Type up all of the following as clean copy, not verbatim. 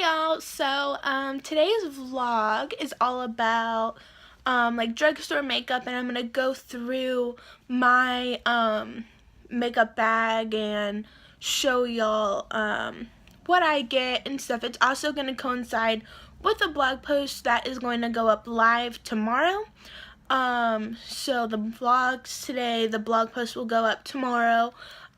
Y'all, so today's vlog is all about like drugstore makeup, and I'm gonna go through my makeup bag and show y'all what I get and stuff. It's also gonna coincide with a blog post that is going to go up live tomorrow. So the vlogs today, the blog post will go up tomorrow.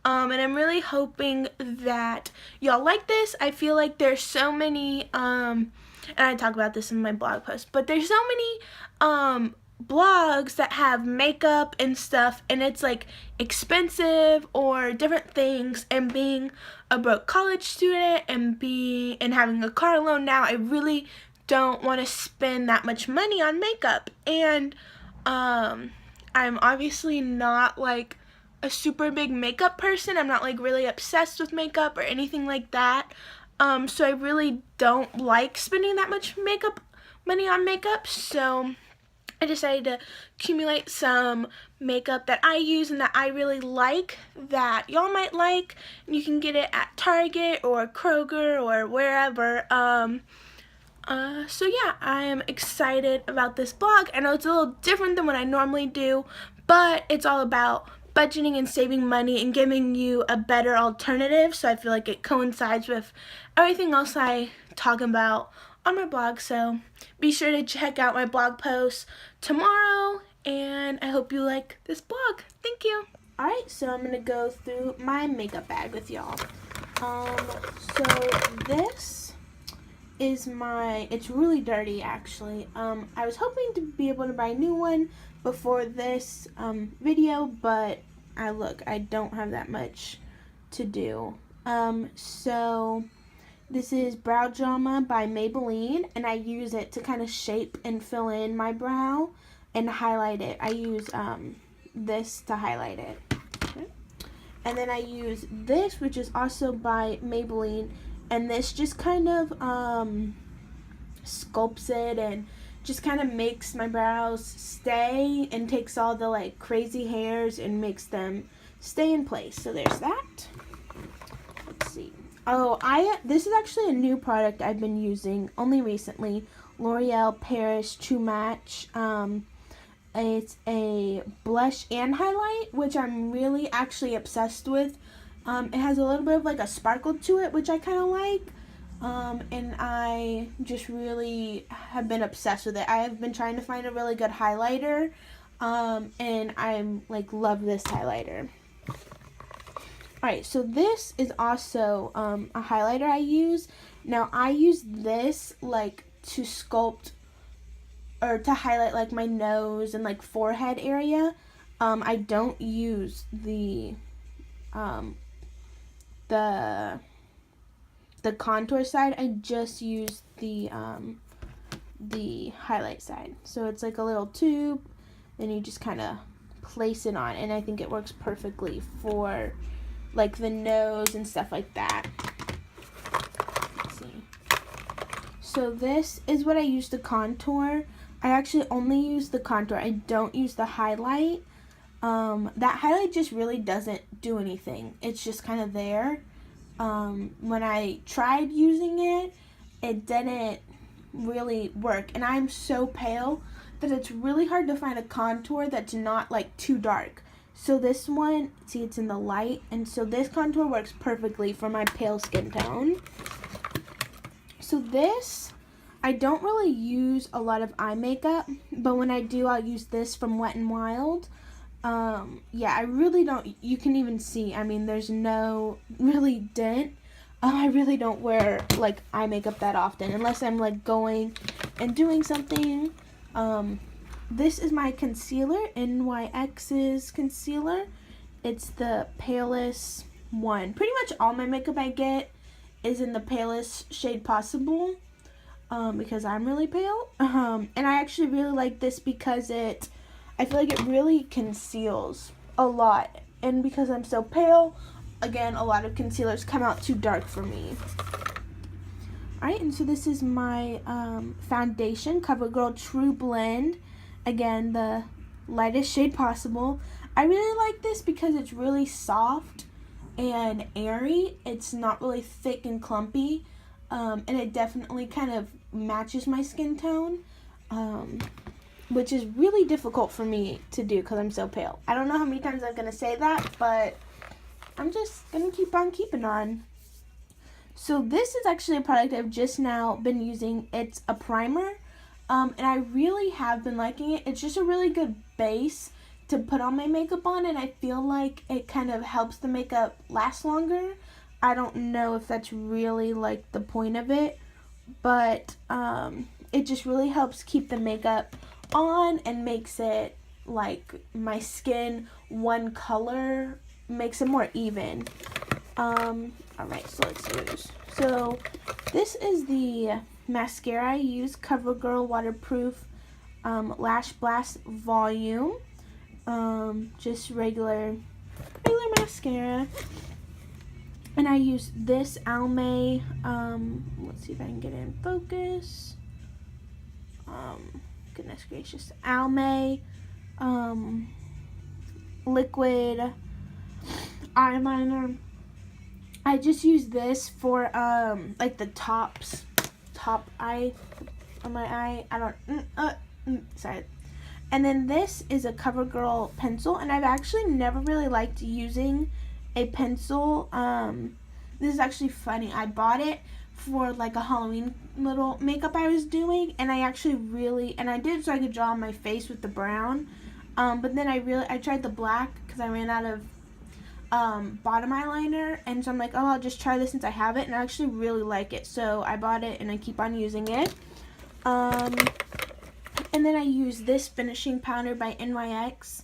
And I'm really hoping that y'all like this. I feel like there's so many, and I talk about this in my blog post, but there's so many, blogs that have makeup and stuff, and it's like expensive or different things, and being a broke college student and having a car loan now, I really don't want to spend that much money on makeup. And I'm obviously not like a super big makeup person. I'm not like really obsessed with makeup or anything like that. So I really don't like spending that much money on makeup. So I decided to accumulate some makeup that I use and that I really like, that y'all might like. And you can get it at Target or Kroger or wherever. So yeah, I am excited about this vlog. I know it's a little different than what I normally do, but it's all about budgeting and saving money and giving you a better alternative. So I feel like it coincides with everything else I talk about on my blog. So be sure to check out my blog post tomorrow, and I hope you like this blog. Thank you. Alright, so I'm gonna go through my makeup bag with y'all. So this is it's really dirty actually. I was hoping to be able to buy a new one before this video, but I don't have that much to do. So this is Brow Drama by Maybelline, and I use it to kind of shape and fill in my brow and highlight it. I use this to highlight it. Okay. And then I use this, which is also by Maybelline, and this just kind of sculpts it and just kind of makes my brows stay and takes all the like crazy hairs and makes them stay in place. So there's that. Let's see. Oh, this is actually a new product I've been using only recently. L'Oreal Paris True Match. It's a blush and highlight, which I'm really actually obsessed with. It has a little bit of like a sparkle to it, which I kind of like. And I just really have been obsessed with it. I have been trying to find a really good highlighter, and I'm like love this highlighter. Alright, so this is also a highlighter I use. Now I use this like to sculpt or to highlight like my nose and like forehead area. I don't use the contour side. I just use the highlight side. So it's like a little tube, and you just kind of place it on, and I think it works perfectly for like the nose and stuff like that. Let's see. So this is what I use to contour. I actually only use the contour. I don't use the highlight. That highlight just really doesn't do anything. It's just kind of there. When I tried using it, it didn't really work, and I'm so pale that it's really hard to find a contour that's not like too dark. So this one, see, it's in the light, and so this contour works perfectly for my pale skin tone. So this, I don't really use a lot of eye makeup, but when I do, I'll use this from Wet n Wild. Yeah, I really don't, you can even see, I mean, there's no really dent. I really don't wear like eye makeup that often unless I'm like going and doing something. This is my concealer, NYX's concealer. It's the palest one. Pretty much all my makeup I get is in the palest shade possible, because I'm really pale. And I actually really like this because I feel like it really conceals a lot. And because I'm so pale, again, a lot of concealers come out too dark for me. Alright, and so this is my foundation, CoverGirl True Blend. Again, the lightest shade possible. I really like this because it's really soft and airy. It's not really thick and clumpy. and it definitely kind of matches my skin tone, which is really difficult for me to do because I'm so pale. I don't know how many times I'm going to say that, but I'm just going to keep on keeping on. So this is actually a product I've just now been using. It's a primer, and I really have been liking it. It's just a really good base to put on my makeup on, and I feel like it kind of helps the makeup last longer. I don't know if that's really like the point of it, but it just really helps keep the makeup on and makes it like my skin one color, makes it more even. Alright, so let's use. So this is the mascara I use, CoverGirl Waterproof Lash Blast Volume. Just regular mascara. And I use this Almay, let's see if I can get it in focus. Goodness gracious. Almay, liquid eyeliner. I just use this for, like the top eye on my eye. I don't, sorry. And then this is a CoverGirl pencil, and I've actually never really liked using a pencil. This is actually funny. I bought it for like a Halloween little makeup I was doing, and I actually really, and I did so I could draw on my face with the brown, but then I tried the black because I ran out of bottom eyeliner, and so I'm like, oh, I'll just try this since I have it, and I actually really like it, so I bought it and I keep on using it. And then I use this finishing powder by NYX.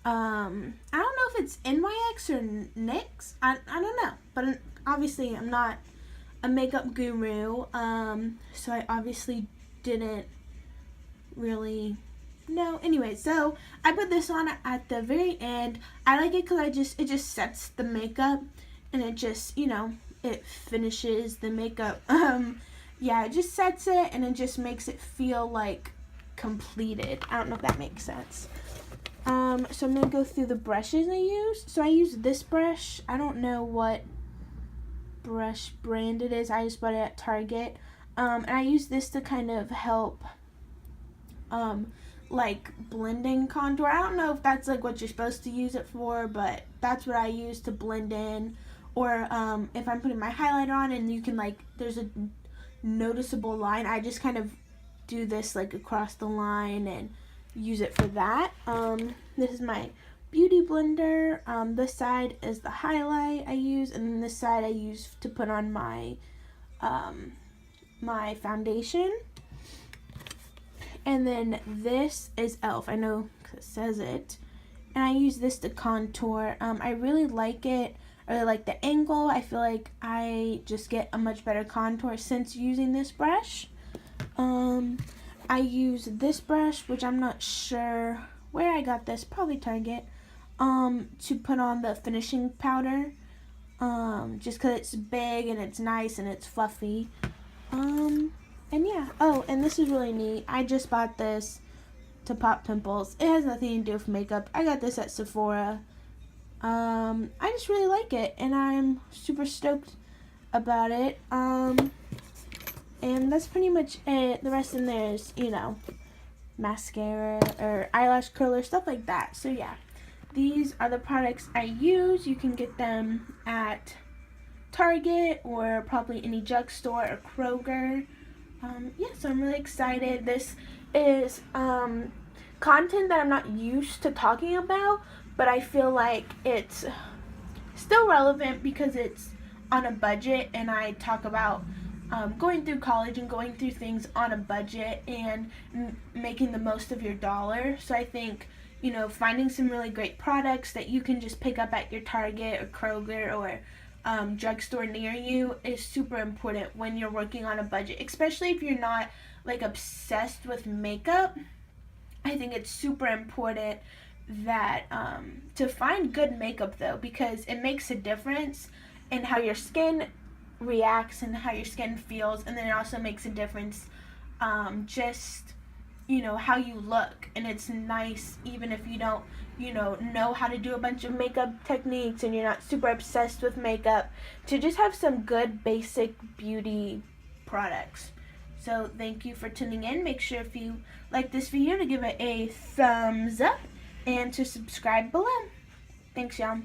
I don't know if it's NYX or NYX. I don't know, but obviously I'm not a makeup guru, so I obviously didn't really know. Anyway, so I put this on at the very end. I like it because it just sets the makeup, and it just, you know, it finishes the makeup. Yeah, it just sets it, and it just makes it feel like completed. I don't know if that makes sense. So I'm going to go through the brushes I use. So I use this brush. I don't know what brush brand it is. I just bought it at Target. And I use this to kind of help, like, blending contour. I don't know if that's, like, what you're supposed to use it for, but that's what I use to blend in. Or, if I'm putting my highlighter on and you can, like, there's a noticeable line, I just kind of do this, like, across the line and use it for that. This is my beauty blender. This side is the highlight I use, and then this side I use to put on my my foundation. And then this is e.l.f. I know because it says it. And I use this to contour. I really like it. I really like the angle. I feel like I just get a much better contour since using this brush. I use this brush, which I'm not sure where I got this, probably Target, to put on the finishing powder, just because it's big and it's nice and it's fluffy. And yeah, oh, and this is really neat. I just bought this to pop pimples. It has nothing to do with makeup. I got this at Sephora. I just really like it, and I'm super stoked about it. And that's pretty much it. The rest in there is, you know, mascara or eyelash curler, stuff like that. So yeah, these are the products I use. You can get them at Target or probably any drugstore or Kroger. Yeah, so I'm really excited. This is content that I'm not used to talking about, but I feel like it's still relevant because it's on a budget, and I talk about going through college and going through things on a budget and making the most of your dollar. So I think, you know, finding some really great products that you can just pick up at your Target or Kroger or drugstore near you is super important when you're working on a budget, especially if you're not like obsessed with makeup. I think it's super important that to find good makeup though, because it makes a difference in how your skin reacts and how your skin feels, and then it also makes a difference just how you look, and it's nice even if you don't know how to do a bunch of makeup techniques and you're not super obsessed with makeup, to just have some good basic beauty products. So thank you for tuning in. Make sure if you like this video to give it a thumbs up and to subscribe below. Thanks, y'all.